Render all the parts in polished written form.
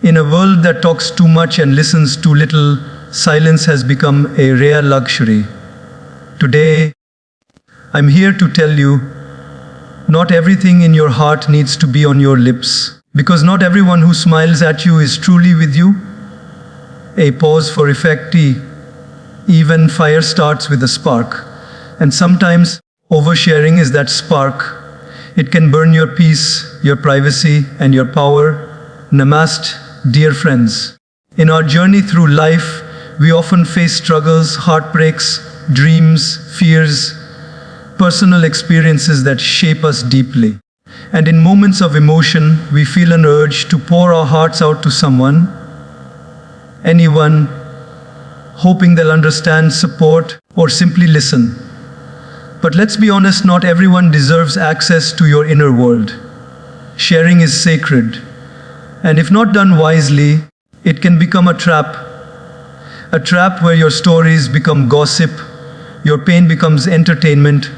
In a world that talks too much and listens too little, silence has become a rare luxury. Today, I'm here to tell you, not everything in your heart needs to be on your lips, because not everyone who smiles at you is truly with you. A pause for effect. Even fire starts with a spark, and sometimes oversharing is that spark. It can burn your peace, your privacy, and your power. Namaste, dear friends. In our journey through life, we often face struggles, heartbreaks, dreams, fears, personal experiences that shape us deeply. And in moments of emotion, we feel an urge to pour our hearts out to someone, anyone, hoping they'll understand, support, or simply listen. But let's be honest, not everyone deserves access to your inner world. Sharing is sacred, and if not done wisely, it can become a trap where your stories become gossip, your pain becomes entertainment,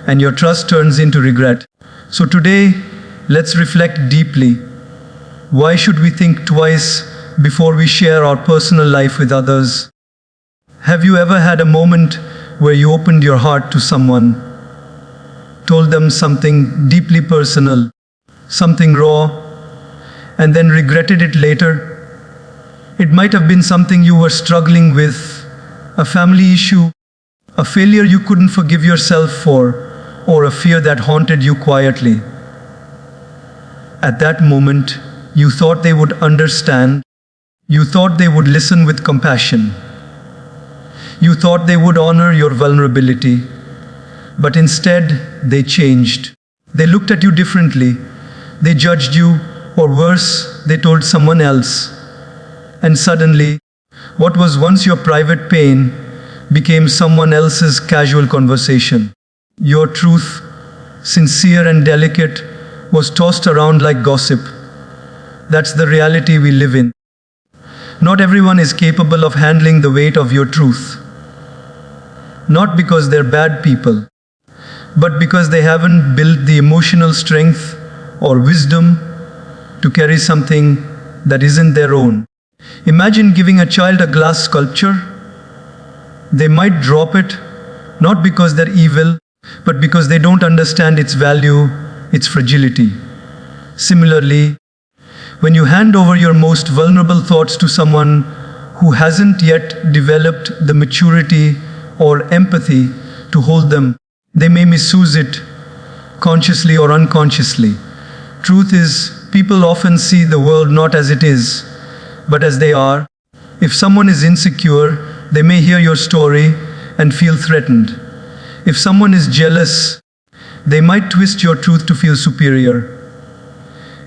and your trust turns into regret. So today, let's reflect deeply. Why should we think twice before we share our personal life with others? Have you ever had a moment where you opened your heart to someone, told them something deeply personal, something raw, and then regretted it later? It might have been something you were struggling with, a family issue, a failure you couldn't forgive yourself for, or a fear that haunted you quietly. At that moment, you thought they would understand. You thought they would listen with compassion. You thought they would honor your vulnerability. But instead, they changed. They looked at you differently. They judged you, or worse, they told someone else. And suddenly, what was once your private pain became someone else's casual conversation. Your truth, sincere and delicate, was tossed around like gossip. That's the reality we live in. Not everyone is capable of handling the weight of your truth. Not because they're bad people, but because they haven't built the emotional strength or wisdom to carry something that isn't their own. Imagine giving a child a glass sculpture. They might drop it, not because they're evil, but because they don't understand its value, its fragility. Similarly, when you hand over your most vulnerable thoughts to someone who hasn't yet developed the maturity or empathy to hold them, they may misuse it, consciously or unconsciously. Truth is, people often see the world not as it is, but as they are. If someone is insecure, they may hear your story and feel threatened. If someone is jealous, they might twist your truth to feel superior.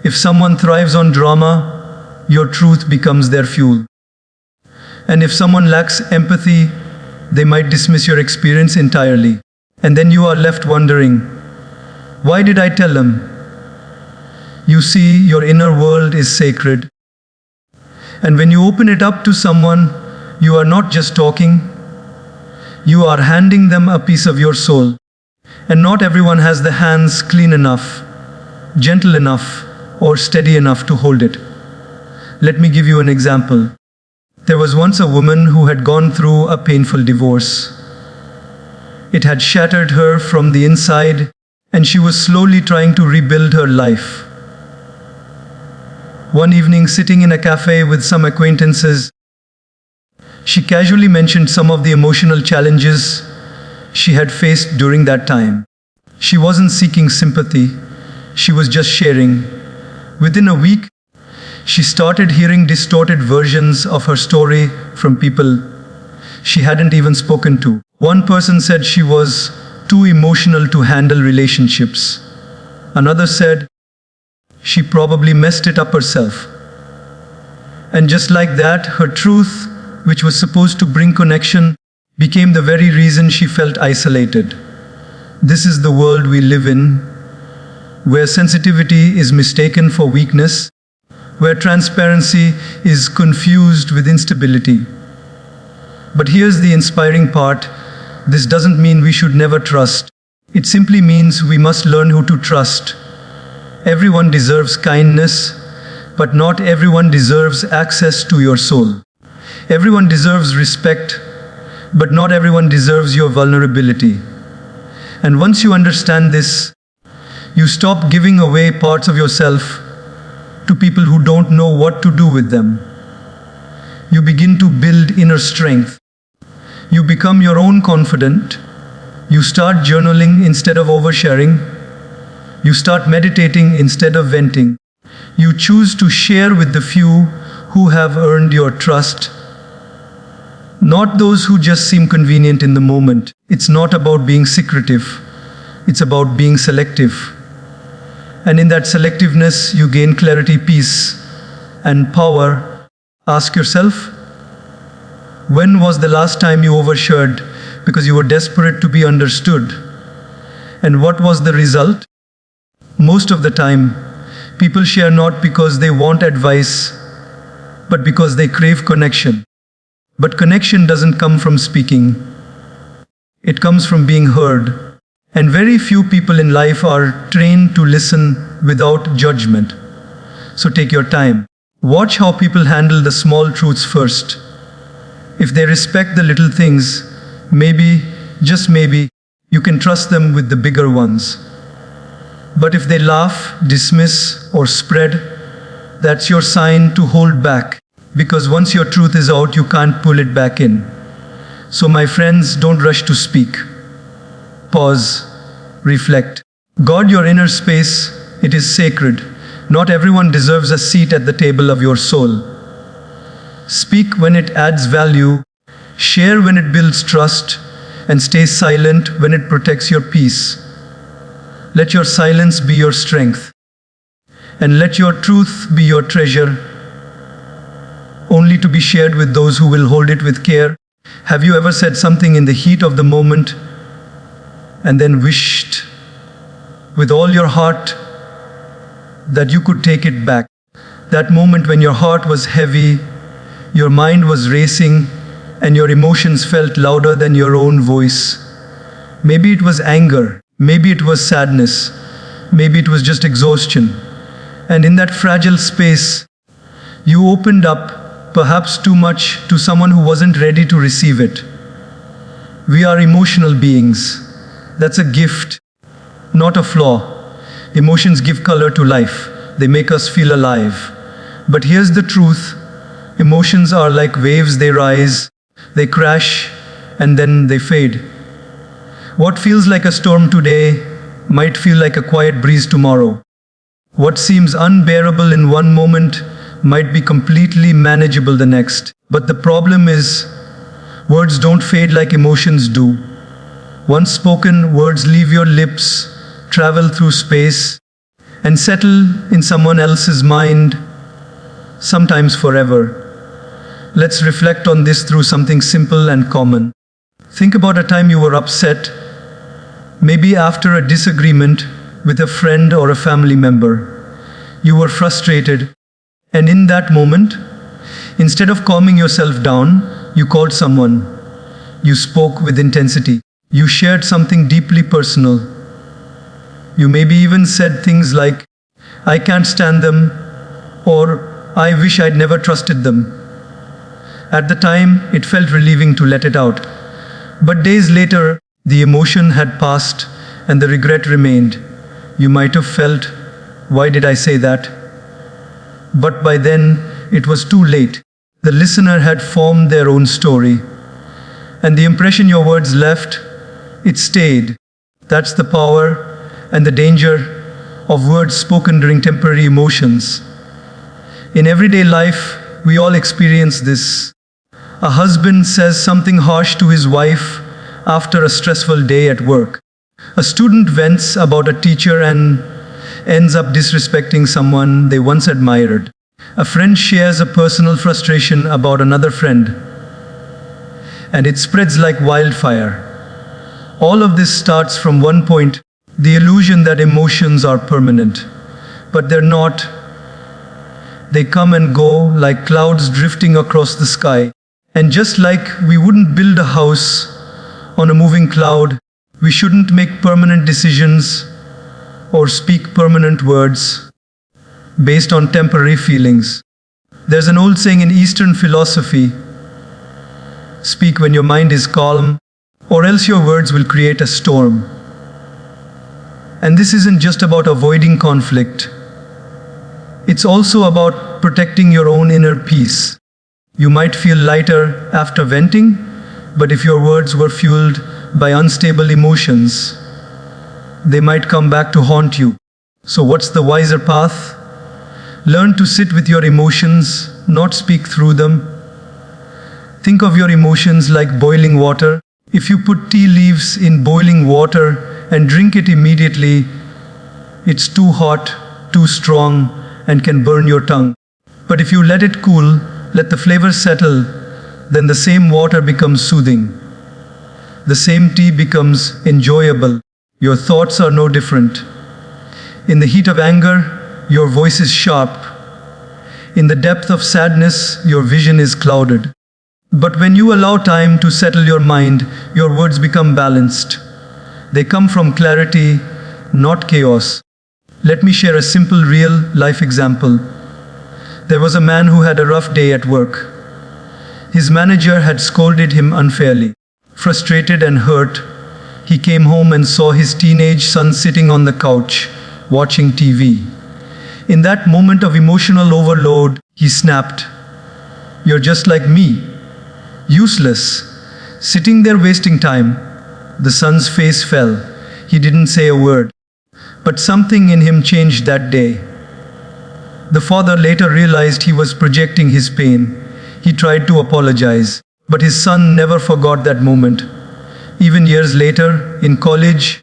If someone thrives on drama, your truth becomes their fuel. And if someone lacks empathy, they might dismiss your experience entirely. And then you are left wondering, why did I tell them? You see, your inner world is sacred. And when you open it up to someone, you are not just talking, you are handing them a piece of your soul. And not everyone has the hands clean enough, gentle enough, or steady enough to hold it. Let me give you an example. There was once a woman who had gone through a painful divorce. It had shattered her from the inside, and she was slowly trying to rebuild her life. One evening, sitting in a cafe with some acquaintances, she casually mentioned some of the emotional challenges she had faced during that time. She wasn't seeking sympathy, she was just sharing. Within a week, she started hearing distorted versions of her story from people she hadn't even spoken to. One person said she was too emotional to handle relationships. Another said she probably messed it up herself. And just like that, her truth, which was supposed to bring connection, became the very reason she felt isolated. This is the world we live in, where sensitivity is mistaken for weakness, where transparency is confused with instability. But here's the inspiring part. This doesn't mean we should never trust. It simply means we must learn who to trust. Everyone deserves kindness, But not everyone deserves access to your soul. Everyone deserves respect, but not everyone deserves your vulnerability. And once you understand this, you stop giving away parts of yourself to people who don't know what to do with them. You begin to build inner strength. You become your own confidant. You start journaling instead of oversharing. You start meditating instead of venting. You choose to share with the few who have earned your trust, not those who just seem convenient in the moment. It's not about being secretive. It's about being selective. And in that selectiveness, you gain clarity, peace, and power. Ask yourself, when was the last time you overshared because you were desperate to be understood? And what was the result? Most of the time, people share not because they want advice, but because they crave connection. But connection doesn't come from speaking. It comes from being heard. And very few people in life are trained to listen without judgment. So take your time. Watch how people handle the small truths first. If they respect the little things, maybe, just maybe, you can trust them with the bigger ones. But if they laugh, dismiss, or spread, that's your sign to hold back. Because once your truth is out, you can't pull it back in. So my friends, don't rush to speak. Pause. Reflect. Guard your inner space. It is sacred. Not everyone deserves a seat at the table of your soul. Speak when it adds value. Share when it builds trust. And stay silent when it protects your peace. Let your silence be your strength. And let your truth be your treasure, only to be shared with those who will hold it with care. Have you ever said something in the heat of the moment and then wished with all your heart that you could take it back? That moment when your heart was heavy, your mind was racing, and your emotions felt louder than your own voice. Maybe it was anger. Maybe it was sadness. Maybe it was just exhaustion. And in that fragile space, you opened up, perhaps too much, to someone who wasn't ready to receive it. We are emotional beings. That's a gift, not a flaw. Emotions give color to life. They make us feel alive. But here's the truth. Emotions are like waves. They rise, they crash, and then they fade. What feels like a storm today might feel like a quiet breeze tomorrow. What seems unbearable in one moment might be completely manageable the next. But the problem is, words don't fade like emotions do. Once spoken, words leave your lips, travel through space, and settle in someone else's mind, sometimes forever. Let's reflect on this through something simple and common. Think about a time you were upset, maybe after a disagreement with a friend or a family member. You were frustrated, and in that moment, instead of calming yourself down, you called someone. You spoke with intensity. You shared something deeply personal. You maybe even said things like, "I can't stand them," or "I wish I'd never trusted them." At the time, it felt relieving to let it out. But days later, the emotion had passed and the regret remained. You might have felt, "Why did I say that?" But by then, it was too late. The listener had formed their own story. And the impression your words left, it stayed. That's the power and the danger of words spoken during temporary emotions. In everyday life, we all experience this. A husband says something harsh to his wife after a stressful day at work. A student vents about a teacher and ends up disrespecting someone they once admired. A friend shares a personal frustration about another friend, and it spreads like wildfire. All of this starts from one point, the illusion that emotions are permanent. But they're not. They come and go like clouds drifting across the sky. And just like we wouldn't build a house on a moving cloud, we shouldn't make permanent decisions or speak permanent words. based on temporary feelings. There's an old saying in Eastern philosophy: speak when your mind is calm, or else your words will create a storm. And this isn't just about avoiding conflict. It's also about protecting your own inner peace. You might feel lighter after venting, but if your words were fueled by unstable emotions, they might come back to haunt you. So what's the wiser path? Learn to sit with your emotions, not speak through them. Think of your emotions like boiling water. If you put tea leaves in boiling water and drink it immediately, it's too hot, too strong, and can burn your tongue. But if you let it cool, let the flavor settle, then the same water becomes soothing. The same tea becomes enjoyable. Your thoughts are no different. In the heat of anger, your voice is sharp. In the depth of sadness, your vision is clouded. But when you allow time to settle your mind, your words become balanced. They come from clarity, not chaos. Let me share a simple real life example. There was a man who had a rough day at work. His manager had scolded him unfairly. Frustrated and hurt, he came home and saw his teenage son sitting on the couch, watching TV. In that moment of emotional overload, he snapped, "You're just like me. Useless. Sitting there wasting time." The son's face fell. He didn't say a word. But something in him changed that day. The father later realized he was projecting his pain. He tried to apologize, but his son never forgot that moment. Even years later, in college,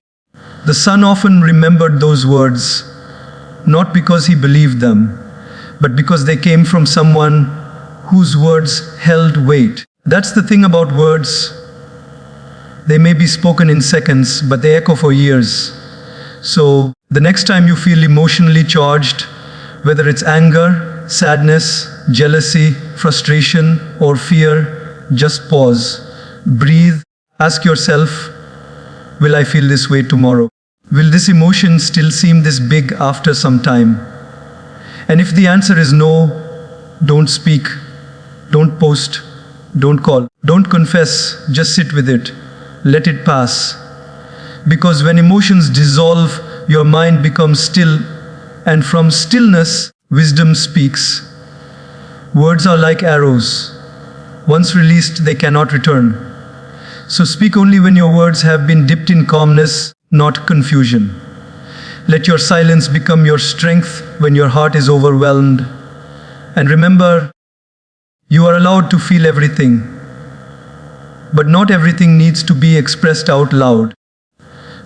the son often remembered those words, not because he believed them, but because they came from someone whose words held weight. That's the thing about words. They may be spoken in seconds, but they echo for years. So, the next time you feel emotionally charged, whether it's anger, sadness, jealousy, frustration, or fear, just pause, breathe, ask yourself, will I feel this way tomorrow? Will this emotion still seem this big after some time? And if the answer is no, don't speak, don't post, don't call, don't confess, just sit with it. Let it pass. Because when emotions dissolve, your mind becomes still, and from stillness, wisdom speaks. Words are like arrows. Once released, they cannot return. So speak only when your words have been dipped in calmness, not confusion. Let your silence become your strength when your heart is overwhelmed. And remember, you are allowed to feel everything. But not everything needs to be expressed out loud.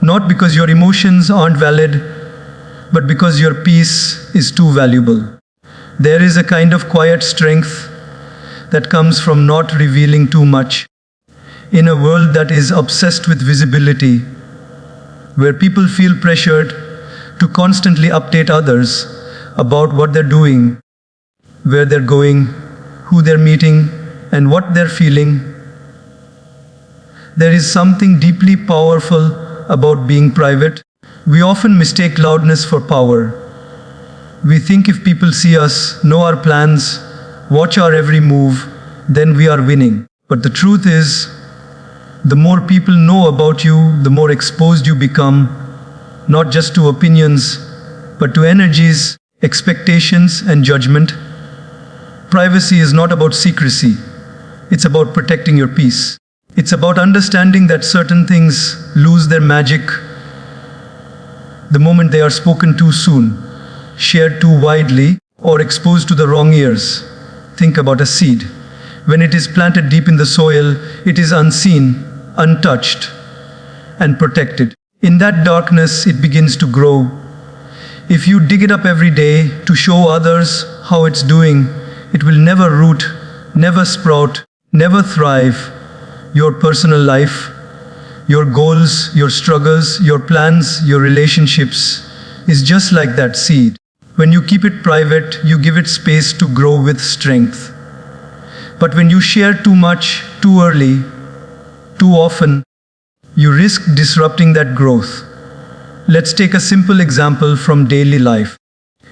Not because your emotions aren't valid, but because your peace is too valuable. There is a kind of quiet strength that comes from not revealing too much. In a world that is obsessed with visibility, where people feel pressured to constantly update others about what they're doing, where they're going, who they're meeting, and what they're feeling, there is something deeply powerful about being private. We often mistake loudness for power. We think if people see us, know our plans, watch our every move, then we are winning. But the truth is, the more people know about you, the more exposed you become, not just to opinions, but to energies, expectations, and judgment. Privacy is not about secrecy. It's about protecting your peace. It's about understanding that certain things lose their magic the moment they are spoken too soon, shared too widely, or exposed to the wrong ears. Think about a seed. When it is planted deep in the soil, it is unseen, untouched, and protected. In that darkness, it begins to grow. If you dig it up every day to show others how it's doing, it will never root, never sprout, never thrive. Your personal life, your goals, your struggles, your plans, your relationships is just like that seed. When you keep it private, you give it space to grow with strength. But when you share too much, too early, too often, you risk disrupting that growth. Let's take a simple example from daily life.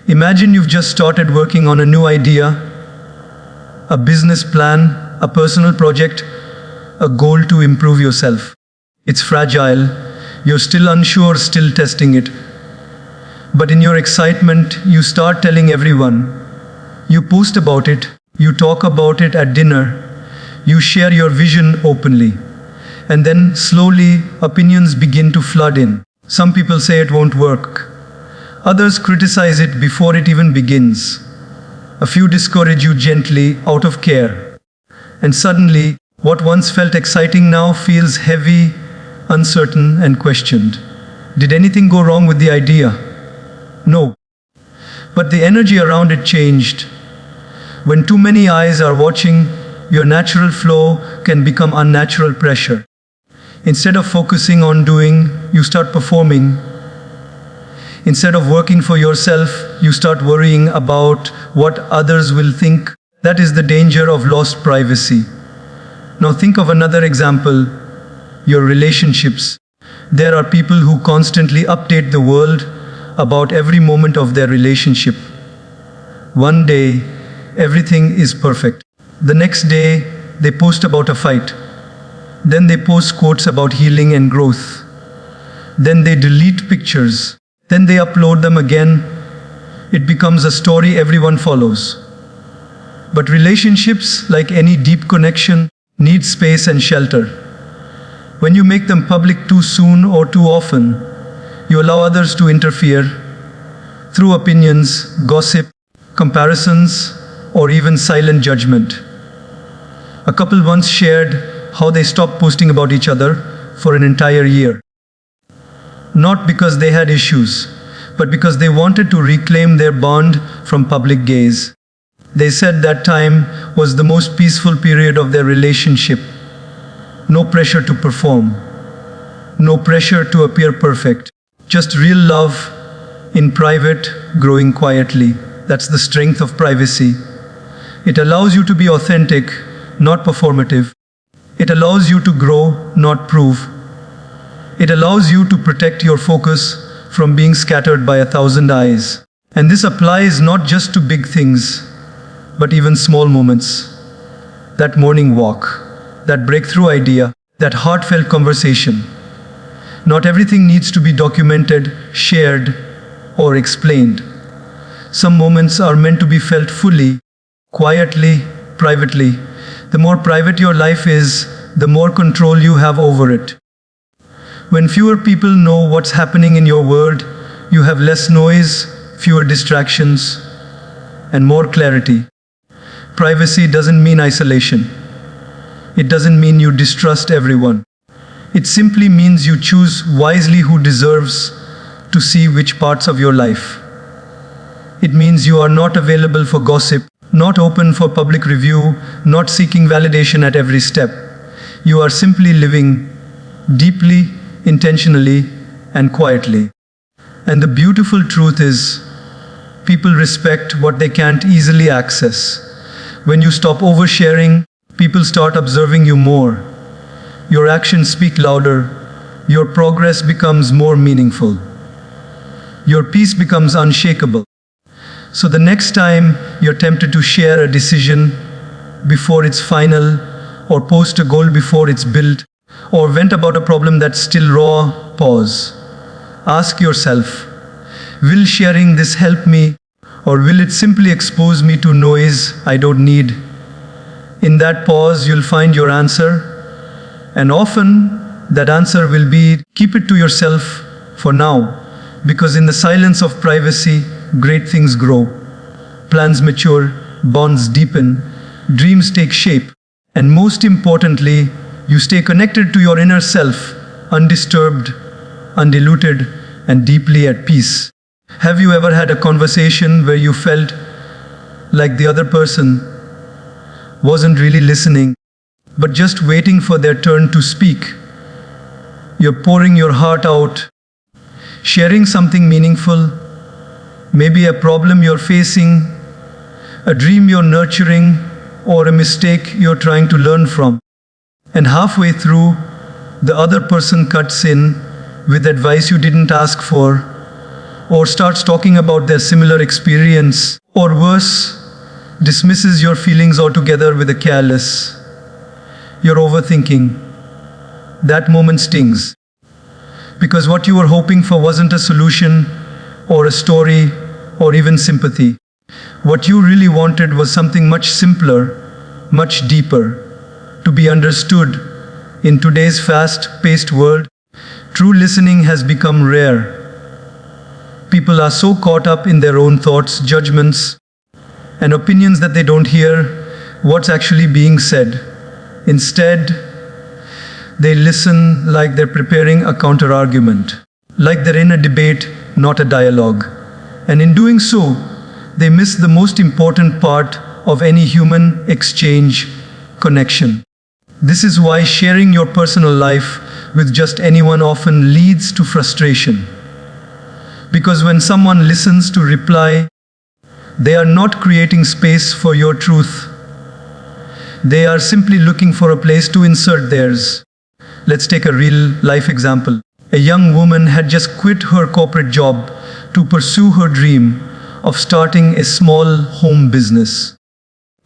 Imagine you've just started working on a new idea, a business plan, a personal project, a goal to improve yourself. It's fragile, you're still unsure, still testing it. But in your excitement, you start telling everyone. You post about it, you talk about it at dinner, you share your vision openly. And then slowly, opinions begin to flood in. Some people say it won't work. Others criticize it before it even begins. A few discourage you gently out of care. And suddenly, what once felt exciting now feels heavy, uncertain, and questioned. Did anything go wrong with the idea? No. But the energy around it changed. When too many eyes are watching, your natural flow can become unnatural pressure. Instead of focusing on doing, you start performing. Instead of working for yourself, you start worrying about what others will think. That is the danger of lost privacy. Now think of another example, your relationships. There are people who constantly update the world about every moment of their relationship. One day, everything is perfect. The next day, they post about a fight. Then they post quotes about healing and growth. Then they delete pictures. Then they upload them again. It becomes a story everyone follows. But relationships, like any deep connection, need space and shelter. When you make them public too soon or too often, you allow others to interfere through opinions, gossip, comparisons, or even silent judgment. A couple once shared how they stopped posting about each other for an entire year. Not because they had issues, but because they wanted to reclaim their bond from public gaze. They said that time was the most peaceful period of their relationship. No pressure to perform. No pressure to appear perfect. Just real love in private, growing quietly. That's the strength of privacy. It allows you to be authentic, not performative. It allows you to grow, not prove. It allows you to protect your focus from being scattered by 1,000 eyes. And this applies not just to big things, but even small moments. That morning walk, that breakthrough idea, that heartfelt conversation. Not everything needs to be documented, shared, or explained. Some moments are meant to be felt fully, quietly, privately. The more private your life is, the more control you have over it. When fewer people know what's happening in your world, you have less noise, fewer distractions, and more clarity. Privacy doesn't mean isolation. It doesn't mean you distrust everyone. It simply means you choose wisely who deserves to see which parts of your life. It means you are not available for gossip, not open for public review, not seeking validation at every step. You are simply living deeply, intentionally, and quietly. And the beautiful truth is, people respect what they can't easily access. When you stop oversharing, people start observing you more. Your actions speak louder. Your progress becomes more meaningful. Your peace becomes unshakable. So the next time you're tempted to share a decision before it's final, or post a goal before it's built, or vent about a problem that's still raw, pause. Ask yourself, will sharing this help me, or will it simply expose me to noise I don't need? In that pause, you'll find your answer. And often, that answer will be, keep it to yourself for now. Because in the silence of privacy, great things grow. Plans mature, bonds deepen, dreams take shape. And most importantly, you stay connected to your inner self, undisturbed, undiluted, and deeply at peace. Have you ever had a conversation where you felt like the other person wasn't really listening, but just waiting for their turn to speak? You're pouring your heart out, sharing something meaningful, maybe a problem you're facing, a dream you're nurturing, or a mistake you're trying to learn from. And halfway through, the other person cuts in with advice you didn't ask for, or starts talking about their similar experience, or worse, dismisses your feelings altogether with a careless, "You're overthinking," that moment stings. Because what you were hoping for wasn't a solution, or a story, or even sympathy. What you really wanted was something much simpler, much deeper, to be understood. In today's fast-paced world, true listening has become rare. People are so caught up in their own thoughts, judgments, and opinions that they don't hear what's actually being said. Instead, they listen like they're preparing a counter-argument, like they're in a debate, not a dialogue. And in doing so, they miss the most important part of any human exchange: connection. This is why sharing your personal life with just anyone often leads to frustration. Because when someone listens to reply, they are not creating space for your truth. They are simply looking for a place to insert theirs. Let's take a real life example. A young woman had just quit her corporate job to pursue her dream of starting a small home business.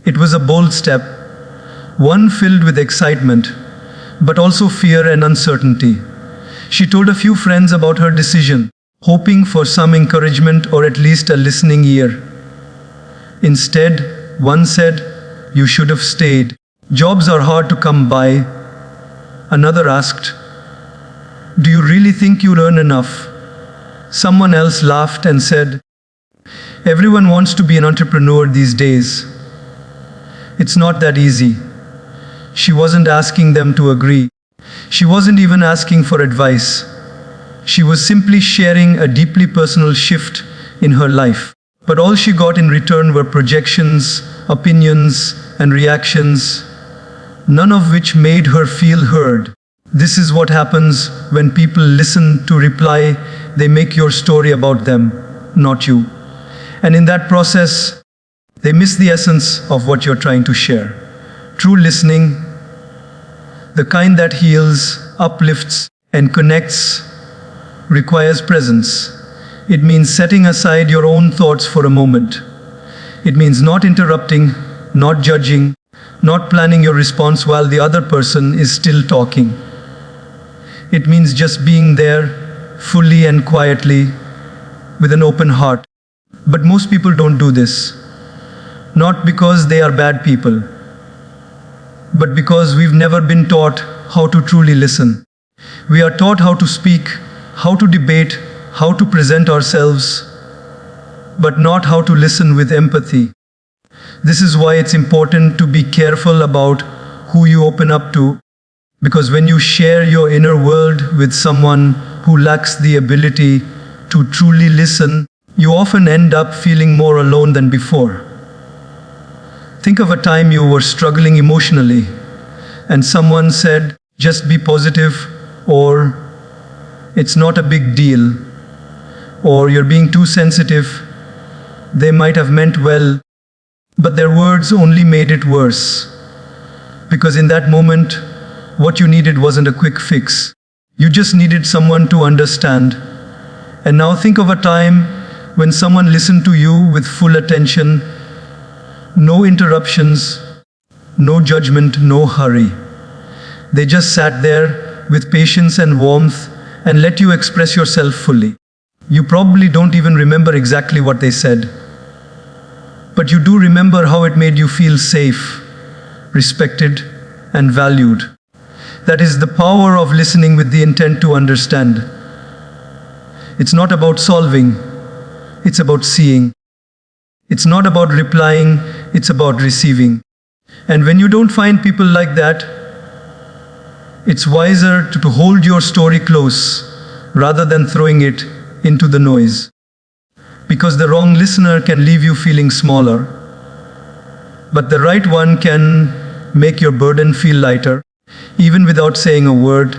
It was a bold step, one filled with excitement, but also fear and uncertainty. She told a few friends about her decision, hoping for some encouragement or at least a listening ear. Instead, one said, "You should have stayed. Jobs are hard to come by." Another asked, "Do you really think you'll earn enough?" Someone else laughed and said, "Everyone wants to be an entrepreneur these days. It's not that easy." She wasn't asking them to agree. She wasn't even asking for advice. She was simply sharing a deeply personal shift in her life. But all she got in return were projections, opinions, and reactions, none of which made her feel heard. This is what happens when people listen to reply. They make your story about them, not you. And in that process, they miss the essence of what you're trying to share. True listening, the kind that heals, uplifts, and connects, requires presence. It means setting aside your own thoughts for a moment. It means not interrupting, not judging, not planning your response while the other person is still talking. It means just being there, fully and quietly, with an open heart. But most people don't do this. Not because they are bad people, but because we've never been taught how to truly listen. We are taught how to speak, how to debate, how to present ourselves, but not how to listen with empathy. This is why it's important to be careful about who you open up to, because when you share your inner world with someone who lacks the ability to truly listen, you often end up feeling more alone than before. Think of a time you were struggling emotionally, and someone said, "Just be positive," or "It's not a big deal," or "You're being too sensitive." They might have meant well, but their words only made it worse. Because in that moment, what you needed wasn't a quick fix. You just needed someone to understand. And now think of a time when someone listened to you with full attention, no interruptions, no judgment, no hurry. They just sat there with patience and warmth and let you express yourself fully. You probably don't even remember exactly what they said, but you do remember how it made you feel safe, respected, and valued. That is the power of listening with the intent to understand. It's not about solving, it's about seeing. It's not about replying, it's about receiving. And when you don't find people like that, it's wiser to hold your story close rather than throwing it into the noise. Because the wrong listener can leave you feeling smaller, but the right one can make your burden feel lighter, even without saying a word.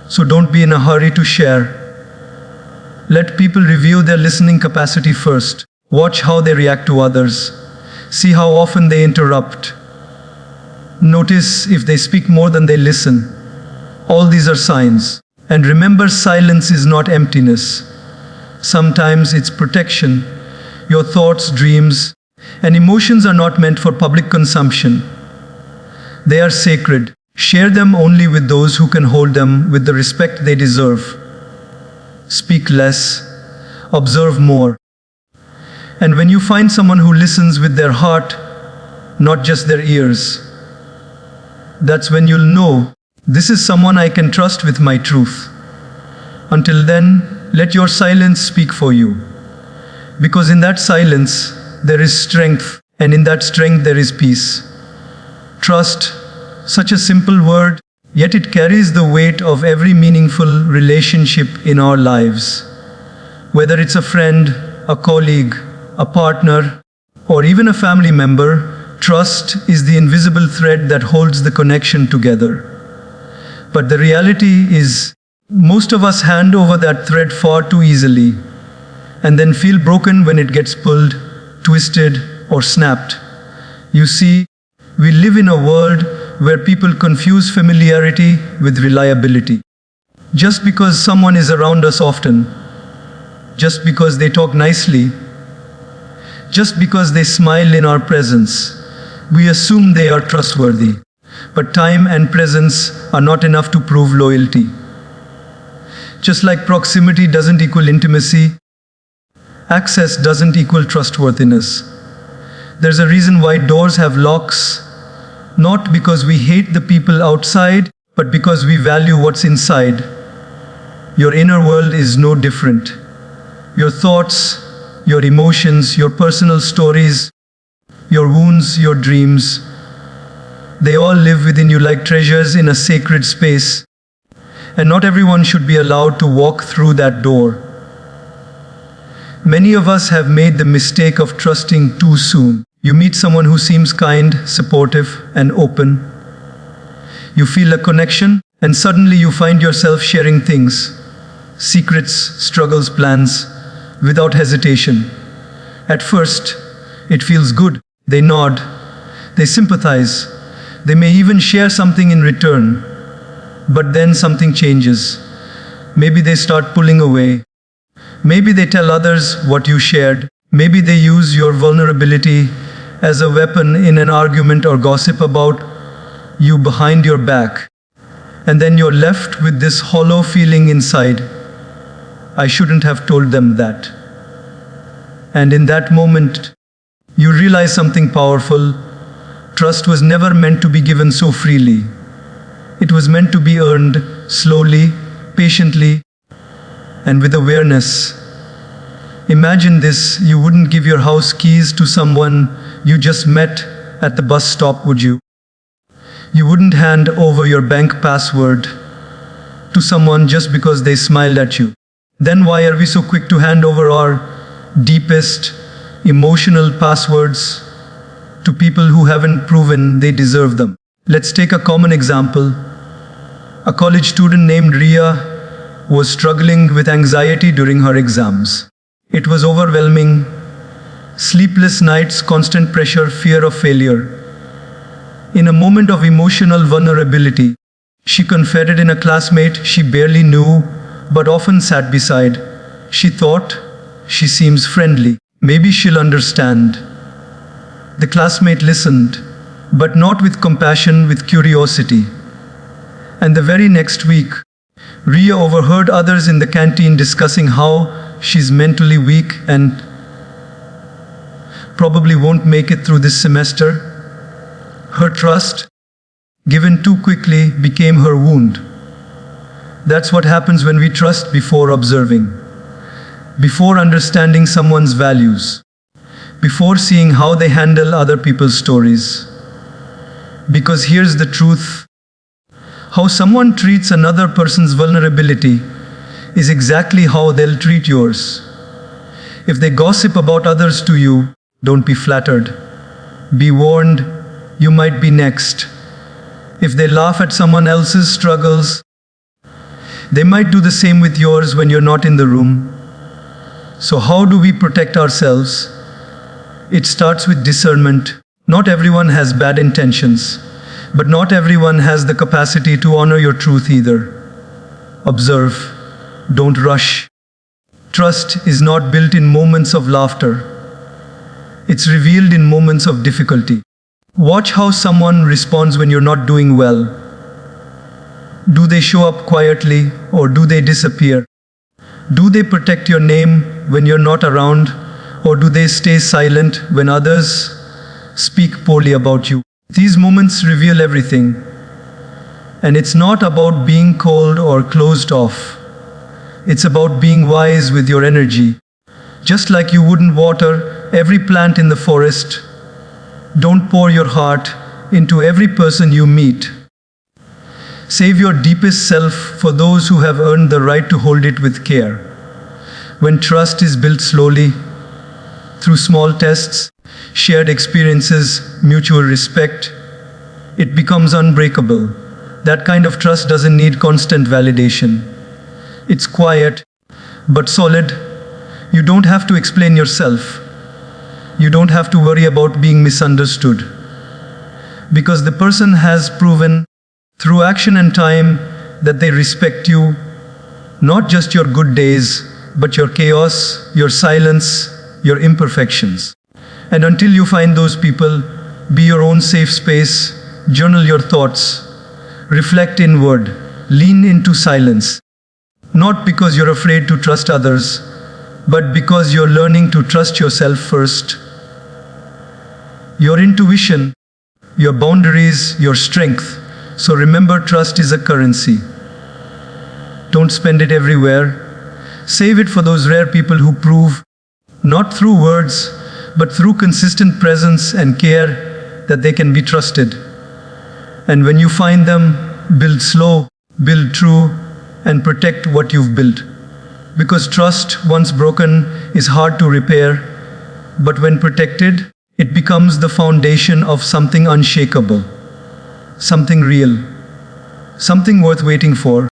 So don't be in a hurry to share. Let people review their listening capacity first. Watch how they react to others. See how often they interrupt. Notice if they speak more than they listen. All these are signs. And remember, silence is not emptiness. Sometimes it's protection. Your thoughts, dreams, and emotions are not meant for public consumption. They are sacred. Share them only with those who can hold them with the respect they deserve. Speak less, observe more. And when you find someone who listens with their heart, not just their ears, that's when you'll know, this is someone I can trust with my truth. Until then, let your silence speak for you. Because in that silence, there is strength, and in that strength there is peace. Trust, such a simple word, yet it carries the weight of every meaningful relationship in our lives. Whether it's a friend, a colleague, a partner, or even a family member, trust is the invisible thread that holds the connection together. But the reality is, most of us hand over that thread far too easily, and then feel broken when it gets pulled, twisted, or snapped. You see, we live in a world where people confuse familiarity with reliability. Just because someone is around us often, just because they talk nicely, just because they smile in our presence, we assume they are trustworthy. But time and presence are not enough to prove loyalty. Just like proximity doesn't equal intimacy, access doesn't equal trustworthiness. There's a reason why doors have locks, not because we hate the people outside, but because we value what's inside. Your inner world is no different. Your thoughts, your emotions, your personal stories, your wounds, your dreams, they all live within you like treasures in a sacred space. And not everyone should be allowed to walk through that door. Many of us have made the mistake of trusting too soon. You meet someone who seems kind, supportive, and open. You feel a connection, and suddenly you find yourself sharing things, secrets, struggles, plans, without hesitation. At first, it feels good. They nod, they sympathize, they may even share something in return. But then something changes. Maybe they start pulling away. Maybe they tell others what you shared. Maybe they use your vulnerability as a weapon in an argument or gossip about you behind your back. And then you're left with this hollow feeling inside. I shouldn't have told them that. And in that moment, you realize something powerful. Trust was never meant to be given so freely. It was meant to be earned slowly, patiently, and with awareness. Imagine this, you wouldn't give your house keys to someone you just met at the bus stop, would you? You wouldn't hand over your bank password to someone just because they smiled at you. Then why are we so quick to hand over our deepest emotional passwords to people who haven't proven they deserve them? Let's take a common example. A college student named Ria was struggling with anxiety during her exams. It was overwhelming. Sleepless nights, constant pressure, fear of failure. In a moment of emotional vulnerability, she confided in a classmate she barely knew but often sat beside. She thought, she seems friendly. Maybe she'll understand. The classmate listened, but not with compassion, with curiosity. And the very next week, Ria overheard others in the canteen discussing how she's mentally weak and probably won't make it through this semester. Her trust, given too quickly, became her wound. That's what happens when we trust before observing, before understanding someone's values, before seeing how they handle other people's stories. Because here's the truth. How someone treats another person's vulnerability is exactly how they'll treat yours. If they gossip about others to you, don't be flattered. Be warned, you might be next. If they laugh at someone else's struggles, they might do the same with yours when you're not in the room. So how do we protect ourselves? It starts with discernment. Not everyone has bad intentions, but not everyone has the capacity to honor your truth either. Observe. Don't rush. Trust is not built in moments of laughter. It's revealed in moments of difficulty. Watch how someone responds when you're not doing well. Do they show up quietly or do they disappear? Do they protect your name when you're not around, or do they stay silent when others speak poorly about you? These moments reveal everything. And it's not about being cold or closed off. It's about being wise with your energy. Just like you wouldn't water every plant in the forest, don't pour your heart into every person you meet. Save your deepest self for those who have earned the right to hold it with care. When trust is built slowly, through small tests, shared experiences, mutual respect, it becomes unbreakable. That kind of trust doesn't need constant validation. It's quiet, but solid. You don't have to explain yourself. You don't have to worry about being misunderstood. Because the person has proven, through action and time, that they respect you, not just your good days, but your chaos, your silence, your imperfections. And until you find those people, be your own safe space, journal your thoughts, reflect inward, lean into silence. Not because you're afraid to trust others, but because you're learning to trust yourself first. Your intuition, your boundaries, your strength. So remember, trust is a currency. Don't spend it everywhere. Save it for those rare people who prove, not through words, but through consistent presence and care, that they can be trusted. And when you find them, build slow, build true, and protect what you've built. Because trust, once broken, is hard to repair, but when protected, it becomes the foundation of something unshakable, something real, something worth waiting for.